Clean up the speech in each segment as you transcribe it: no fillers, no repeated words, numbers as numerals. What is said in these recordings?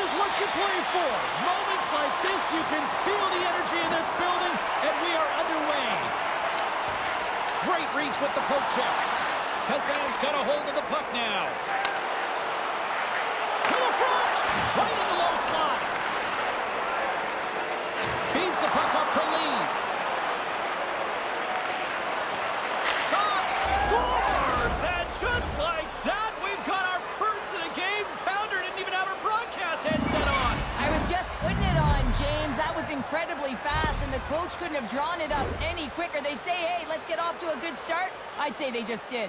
is what you play for. Moments like this, you can feel the energy in this building, and we are underway. Great reach with the poke check. Kazan's got a hold of the puck now. To the front, right in the low slot. Feeds the puck up to lead. Shot, scores! And just like that, we've got our first of the game. Pounder didn't even have her broadcast headset on. I was just putting it on, James. That was incredibly fast, and the coach couldn't have drawn it up any quicker. They say, hey, let's get off to a good start. I'd say they just did.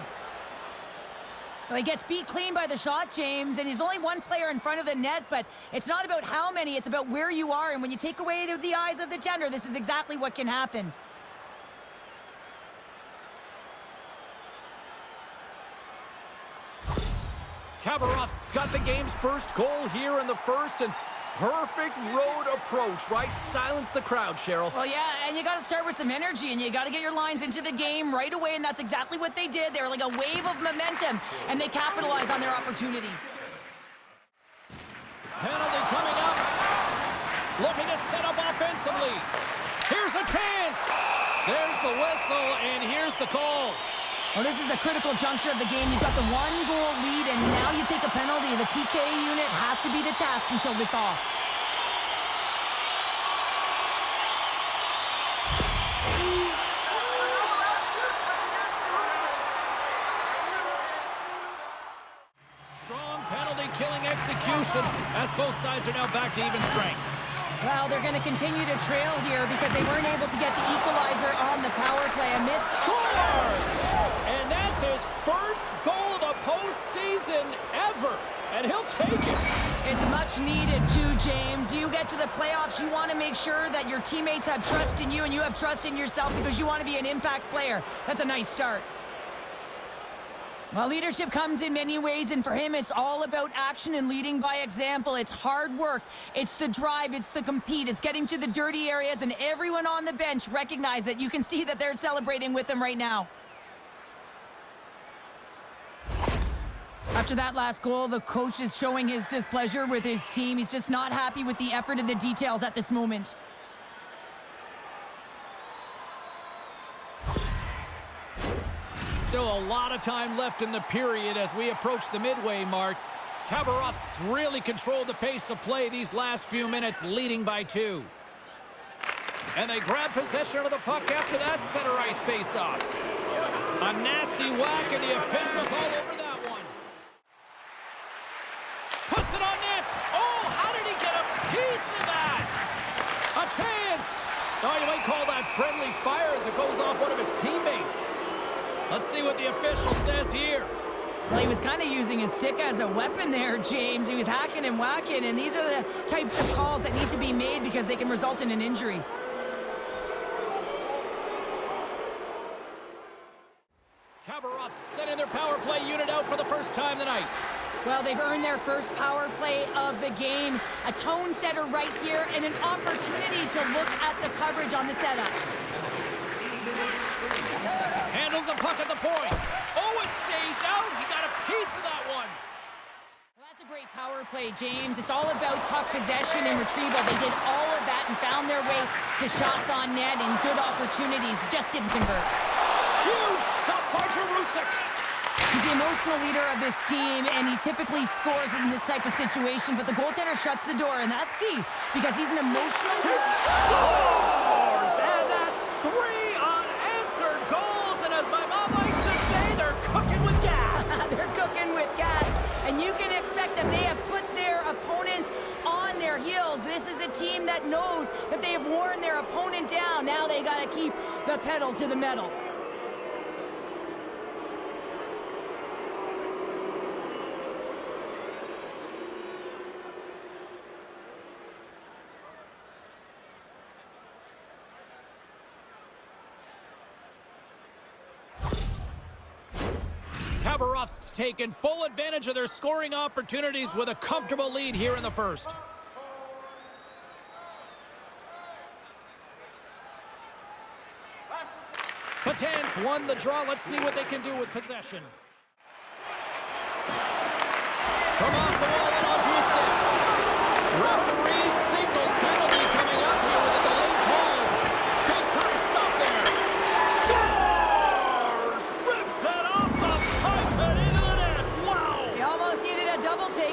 Well, he gets beat clean by the shot, James, and he's only one player in front of the net, but it's not about how many, it's about where you are, and when you take away the eyes of the defender, this is exactly what can happen. Khabarovsk's got the game's first goal here in the first, and perfect road approach, right? Silence the crowd, Cheryl. Well, yeah, and you got to start with some energy, and you got to get your lines into the game right away, and that's exactly what they did. They were like a wave of momentum, and they capitalized on their opportunity. Penalty coming up. Looking to set up offensively. Here's a chance. There's the whistle, and here's the call. Well, this is a critical juncture of the game. You've got the one-goal lead, and now you take a penalty. The PK unit has to be the task and kill this off. Strong penalty-killing execution as both sides are now back to even strength. Well, they're going to continue to trail here because they weren't able to get the equalizer on the power play. A missed Scores! And that's his first goal of the postseason ever. And he'll take it. It's much needed too, James. You get to the playoffs, you want to make sure that your teammates have trust in you and you have trust in yourself because you want to be an impact player. That's a nice start. Well, leadership comes in many ways, and for him, it's all about action and leading by example. It's hard work. It's the drive. It's the compete. It's getting to the dirty areas, and everyone on the bench recognize it. You can see that they're celebrating with him right now. After that last goal, the coach is showing his displeasure with his team. He's just not happy with the effort and the details at this moment. Still a lot of time left in the period as we approach the midway mark. Khabarovsk's really controlled the pace of play these last few minutes, leading by 2. And they grab possession of the puck after that center ice face-off. A nasty whack, and the officials all over that one. Puts it on net. Oh, how did he get a piece of that? A chance. Oh, you might call that friendly fire as it goes off one of his teammates. Let's see what the official says here. Well, he was kind of using his stick as a weapon there, James. He was hacking and whacking, and these are the types of calls that need to be made because they can result in an injury. Khabarovsk sending their power play unit out for the first time tonight. Well, they've earned their first power play of the game. A tone setter right here and an opportunity to look at the coverage on the setup. Handles the puck at the point. Oh, it stays out. He got a piece of that one. Well, that's a great power play, James. It's all about puck possession and retrieval. They did all of that and found their way to shots on net and good opportunities. Just didn't convert. Huge stop by Jerusik. He's the emotional leader of this team, and he typically scores in this type of situation, but the goaltender shuts the door, and that's key because he's an emotional leader. Scores! And that's 3 unanswered goals, and as my mom likes to say, they're cooking with gas. They're cooking with gas, and you can expect that they have put their opponents on their heels. This is a team that knows that they have worn their opponent down. Now they got to keep the pedal to the metal. Khabarovsk's taken full advantage of their scoring opportunities with a comfortable lead here in the first. Patan's won the draw. Let's see what they can do with possession. From off the wall and onto a stick.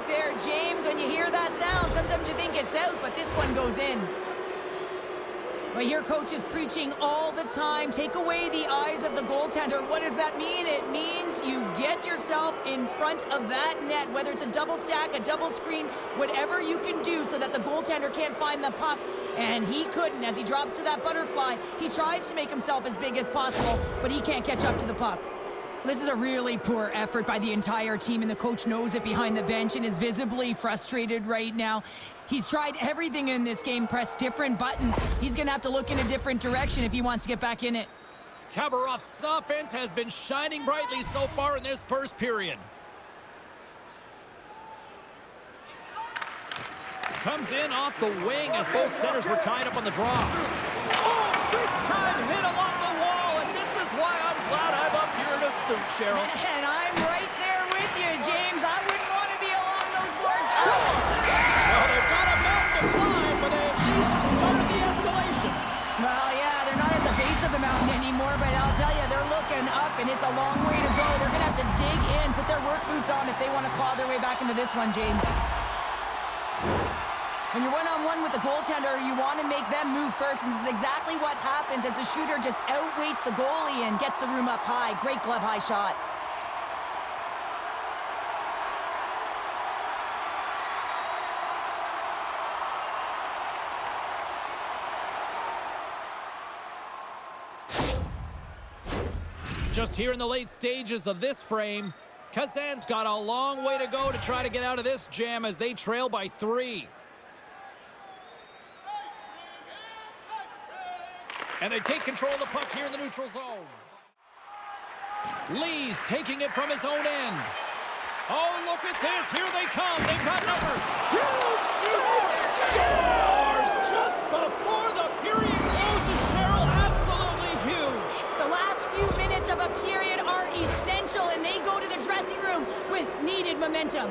right there, James. When you hear that sound, sometimes you think it's out, but this one goes in. But here, coach is preaching all the time. Take away the eyes of the goaltender. What does that mean? It means you get yourself in front of that net, whether it's a double stack, a double screen, whatever you can do so that the goaltender can't find the puck. And he couldn't. As he drops to that butterfly, he tries to make himself as big as possible, but he can't catch up to the puck. This is a really poor effort by the entire team, and the coach knows it behind the bench and is visibly frustrated right now. He's tried everything in this game, pressed different buttons. He's going to have to look in a different direction if he wants to get back in it. Khabarovsk's offense has been shining brightly so far in this first period. Comes in off the wing as both centers were tied up on the draw. Oh, big time hit along the wall, and this is why I'm glad I'm up here in a suit, Cheryl. And I'm right there with you, James. I wouldn't want to be along those boards. Well, they've got a mountain to climb, but they at least have started the escalation. Well, yeah, they're not at the base of the mountain anymore, but I'll tell you, they're looking up, and it's a long way to go. They're going to have to dig in, put their work boots on if they want to claw their way back into this one, James. When you're one-on-one with the goaltender, you want to make them move first, and this is exactly what happens as the shooter just outweights the goalie and gets the room up high. Great glove-high shot. Just here in the late stages of this frame, Kazan's got a long way to go to try to get out of this jam as they trail by 3. And they take control of the puck here in the neutral zone. Lee's taking it from his own end. Oh, look at this. Here they come. They've got numbers. Huge shot! Scores just before the period closes, Cheryl. Absolutely huge. The last few minutes of a period are essential, and they go to the dressing room with needed momentum.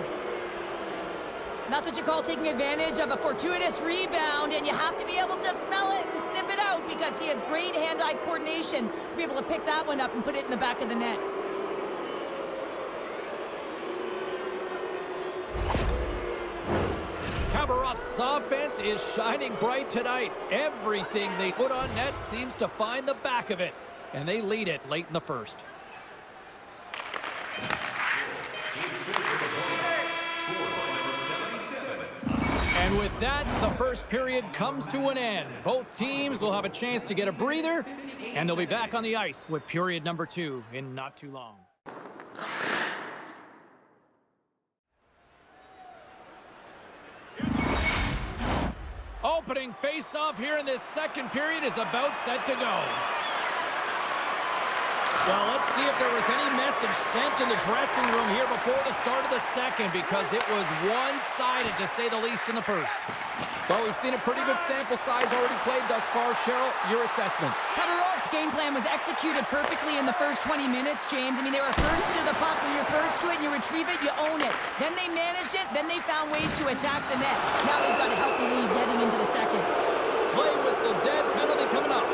That's what you call taking advantage of a fortuitous rebound, and you have to be able to smell it and sniff it out because he has great hand-eye coordination to be able to pick that one up and put it in the back of the net. Khabarovsk's offense is shining bright tonight. Everything they put on net seems to find the back of it, and they lead it late in the first. And with that, the first period comes to an end. Both teams will have a chance to get a breather, and they'll be back on the ice with period number 2 in not too long. Opening face-off here in this second period is about set to go. Well, let's see if there was any message sent in the dressing room here before the start of the second, because it was one-sided, to say the least, in the first. Well, we've seen a pretty good sample size already played thus far. Cheryl, your assessment. Khabarovsk's game plan was executed perfectly in the first 20 minutes, James. I mean, they were first to the puck. When you're first to it and you retrieve it, you own it. Then they managed it. Then they found ways to attack the net. Now they've got a healthy lead heading into the second. Play whistle dead, penalty coming up.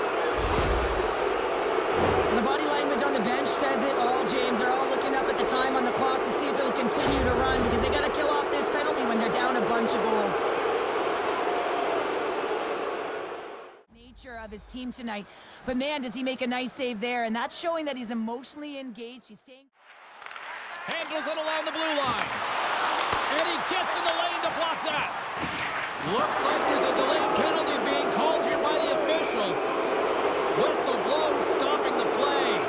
And the body language on the bench says it all, James. They're all looking up at the time on the clock to see if it'll continue to run, because they got to kill off this penalty when they're down a bunch of goals. Nature of his team tonight, but man, does he make a nice save there, and that's showing that he's emotionally engaged. He's staying. Handles it along the blue line, and he gets in the lane to block that. Looks like there's a delayed penalty being called here by the officials. Whistle blown, stopping the play.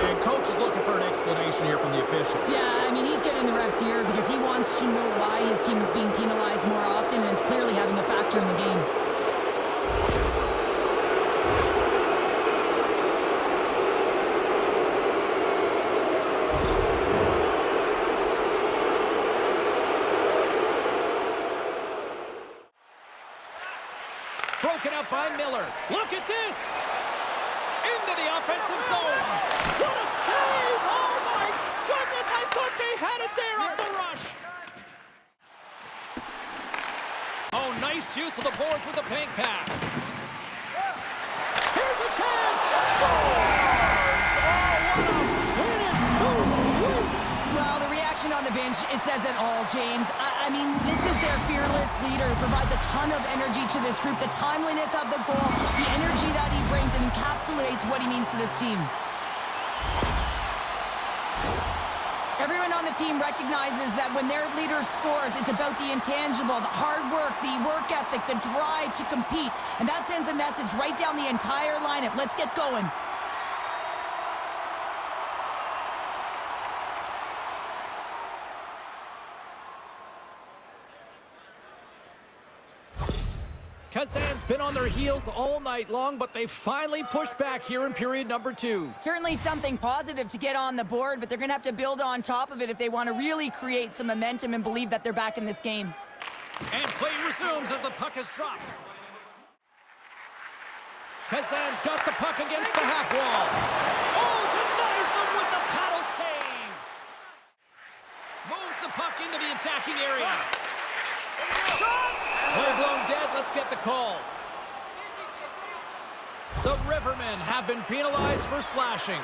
And coach is looking for an explanation here from the official. Yeah, I mean, he's getting the refs here because he wants to know why his team is being penalized more often, and it's clearly having a factor in the game. Broken up by Miller. Look at this! Into the offensive zone. What a save! Oh my goodness! I thought they had it there on the rush. Oh, nice use of the boards with the pink pass. Here's a chance! Scores! Oh, what a finish! Too sweet! Well, the reaction on the bench, it says it all, James. I mean, this is their fearless leader who provides a ton of energy to this group. The timeliness of the goal, the energy that he brings, and encapsulates what he means to this team. Everyone on the team recognizes that when their leader scores, it's about the intangible, the hard work, the work ethic, the drive to compete. And that sends a message right down the entire lineup. Let's get going. Kazan's been on their heels all night long, but they finally pushed back here in period number 2. Certainly something positive to get on the board, but they're going to have to build on top of it if they want to really create some momentum and believe that they're back in this game. And play resumes as the puck is dropped. Kazan's got the puck against the half wall. Oh, denies him with the paddle save. Moves the puck into the attacking area. Shot! Play blown dead. Let's get the call. The Rivermen have been penalized for slashing.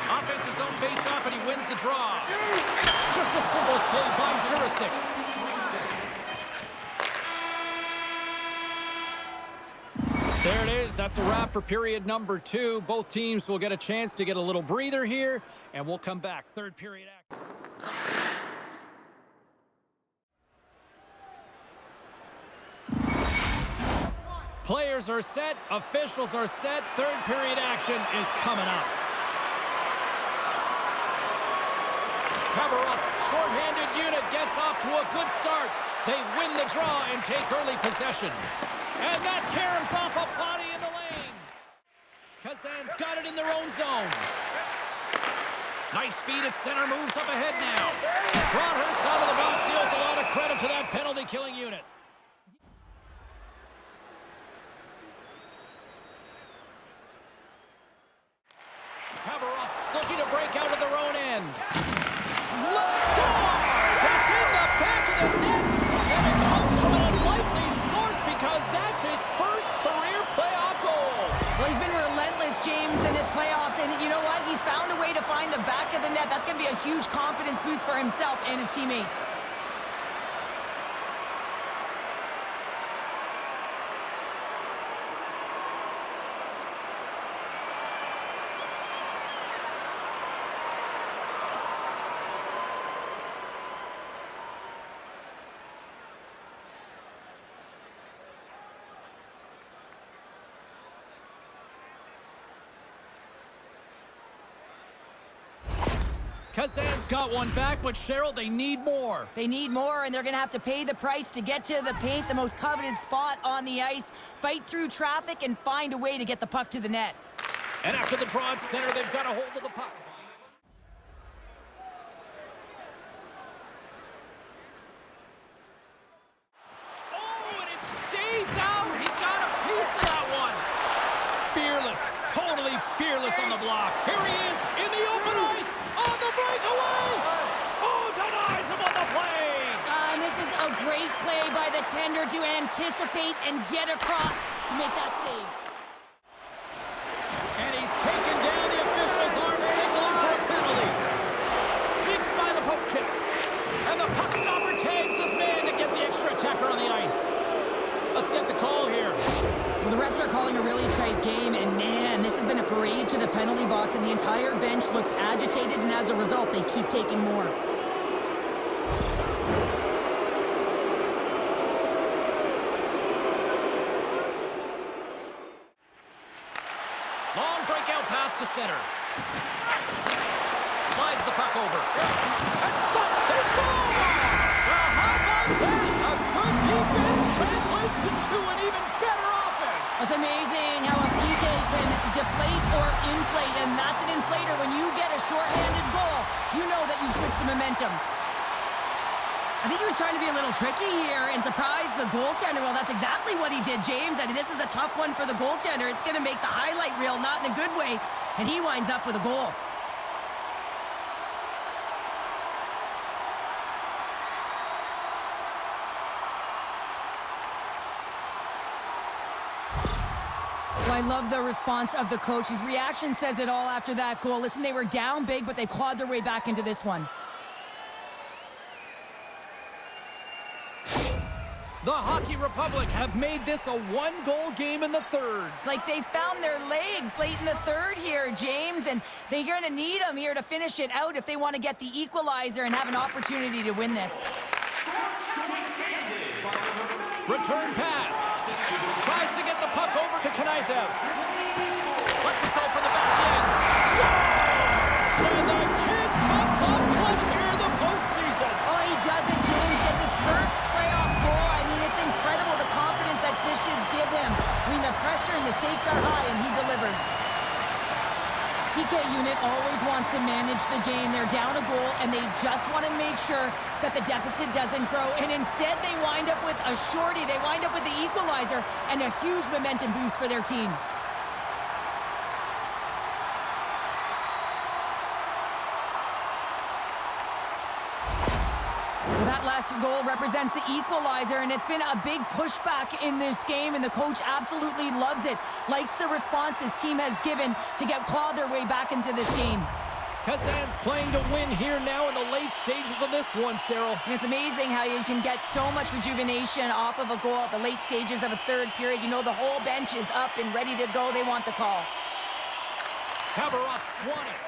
Offense's own face-off, and he wins the draw. Just a simple save by Jurisic. There it is. That's a wrap for period number 2. Both teams will get a chance to get a little breather here, and we'll come back. Third period action. Players are set. Officials are set. Third period action is coming up. Khabarovsk's shorthanded unit gets off to a good start. They win the draw and take early possession. And that caroms off a body in the lane. Kazan's got it in their own zone. Nice feed at center, moves up ahead now. Brought her side of the box, deals a lot of credit to that penalty-killing unit. Khabarovsk's looking to break out of their own end. Scores! It's in the back of the net, and it comes from an unlikely source because that's his first career playoff goal. Well, he's been relentless, James, in his playoffs, and you know what? He's found a way to find the back of the net. That's going to be a huge confidence boost for himself and his teammates. Kazan's got one back, but Cheryl, they need more. They need more, and they're going to have to pay the price to get to the paint, the most coveted spot on the ice, fight through traffic, and find a way to get the puck to the net. And after the draw at center, they've got a hold of the puck. Oh, and it stays out. He got a piece of that one. Fearless, totally fearless on the block. Here he is in the open ice. On the breakaway! Oh, denies him on the play! And this is a great play by the tender to anticipate and get across to make that save. And he's taken down. The officials aren't signaling for a penalty. Sneaks by the poke check. And the puck stopper tags his man to get the extra attacker on the ice. Let's get the call here. Well, the refs are calling a really tight game, and man, this has been a parade to the penalty box, and the entire bench looks agitated, and as a result, they keep taking more. Long breakout pass to center. Slides the puck over. And they score! Well, how about that? A good defense translates to an even better offense. It's amazing how a PK can deflate or inflate, and that's an inflator. When you get a shorthanded goal, you know that you've switched the momentum. I think he was trying to be a little tricky here and surprise the goaltender. Well, that's exactly what he did, James. I mean, this is a tough one for the goaltender. It's going to make the highlight reel, not in a good way, and he winds up with a goal. love the response of the coach. His reaction says it all after that goal. Listen, they were down big, but they clawed their way back into this one. The Hockey Republic have made this a one-goal game in the third. It's like they found their legs late in the third here, James, and they're going to need them here to finish it out if they want to get the equalizer and have an opportunity to win this. Return pass. Tries to get the puck over to Knyzev. Lets it go for the back end. Scores! And the kid comes up clutch here in the postseason. Oh, he does it, James. Gets his first playoff goal. I mean, it's incredible the confidence that this should give him. I mean, the pressure and the stakes are high, and he delivers. PK unit always wants to manage the game. They're down a goal, and they just want to make sure that the deficit doesn't grow. And instead, they wind up with a shorty. They wind up with the equalizer and a huge momentum boost for their team. Well, that last goal represents the equalizer, and it's been a big pushback in this game, and the coach absolutely loves it. Likes the response his team has given to get clawed their way back into this game. Kazan's playing to win here now in the late stages of this one, Cheryl. And it's amazing how you can get so much rejuvenation off of a goal at the late stages of a third period. You know, the whole bench is up and ready to go. They want the call. Khabarovsk won it.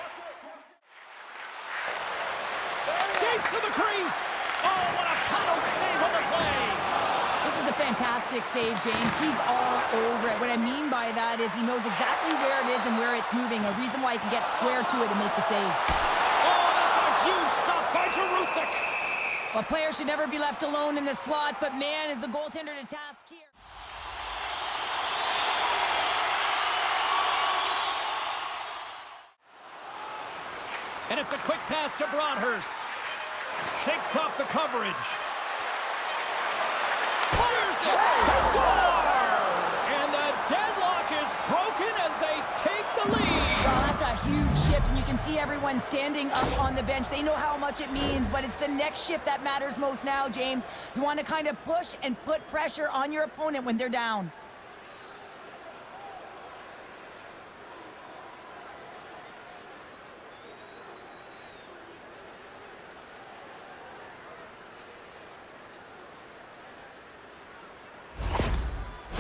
Skates to the crease. Oh, what a paddle save on the play. This is a fantastic save, James. He's all over it. What I mean by that is he knows exactly where it is and where it's moving. A reason why he can get square to it and make the save. Oh, that's a huge stop by Jarusic. Well, players should never be left alone in the slot, but man, is the goaltender to task here. And it's a quick pass to Broadhurst. Shakes off the coverage. Fires it! They score! And the deadlock is broken as they take the lead. Well, that's a huge shift, and you can see everyone standing up on the bench. They know how much it means, but it's the next shift that matters most now, James. You want to kind of push and put pressure on your opponent when they're down.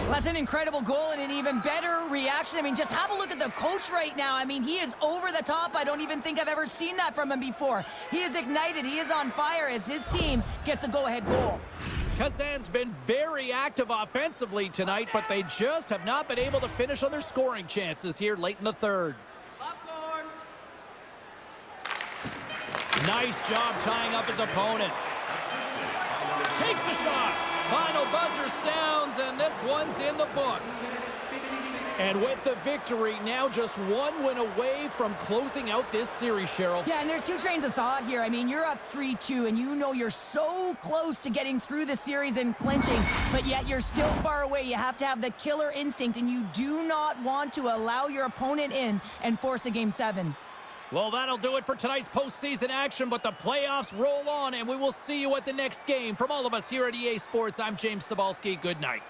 That's an incredible goal and an even better reaction. I mean, just have a look at the coach right now. I mean, he is over the top. I don't even think I've ever seen that from him before. He is ignited. He is on fire as his team gets a go-ahead goal. Kazan's been very active offensively tonight, but they just have not been able to finish on their scoring chances here late in the third. Popcorn. Nice job tying up his opponent. Takes a shot. Final buzzer sounds, and this one's in the books. And with the victory, now just one win away from closing out this series, Cheryl. Yeah, and there's two trains of thought here. I mean, you're up 3-2, and you know you're so close to getting through the series and clinching, but yet you're still far away. You have to have the killer instinct, and you do not want to allow your opponent in and force a Game 7. Well, that'll do it for tonight's postseason action, but the playoffs roll on, and we will see you at the next game. From all of us here at EA Sports, I'm James Cybulski. Good night.